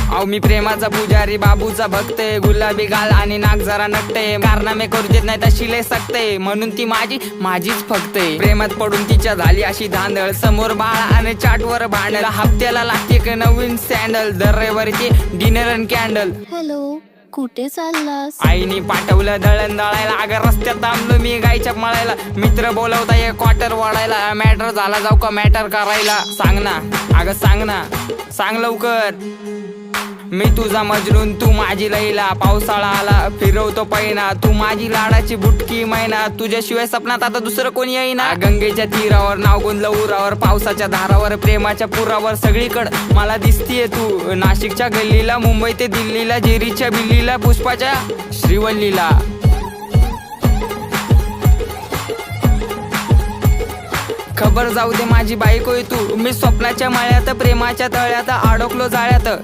अहो मी प्रेमाचा पुजारी, बाबूचा भक्त, गुलाबी गाल आणि नाक जरा नकटे, कारनामे करू देत नाही तशी लय सकते, म्हणून ती माझीच फक्त. प्रेमात पडून तिच्या झाली अशी धांदळ, समोर बाळा आणि चाटवर भांडल, हप्त्याला लागते एक नवीन सँडल, दर रविवारीची डिनर अँड कॅन्डल. हॅलो, कुठे चाललास? आईनी पाठवलं दळण दळायला, अगं रस्त्यात थांबलो मी गायच्या मळायला, मित्र बोलवता एक क्वार्टर वाढायला, मॅटर झाला जाऊ का मॅटर करायला, सांग ना अगं सांग ना, सांग लवकर. मी तुझा मजनून तू माझी लैला, पावसाळा आला फिरवतो पैना, तू माझी लाडाची बुटकी मैना, तुझ्याशिवाय सपनात आता दुसरं कोणी येईना. गंगेच्या तीरावर नाव गुंजलं उरावर, पावसाच्या धारावर, प्रेमाच्या पुरावर, सगळीकडं मला दिसतीये तू. नाशिकच्या गल्लीला, मुंबई ते दिल्लीला, जेरीच्या बिल्लीला, पुष्पाच्या श्रीवल्लीला. खबर जाऊ दे माझी बायकोय तू, मी स्वप्नाच्या माळ्यात, प्रेमाच्या तळ्यात अडकलो जाळ्यात.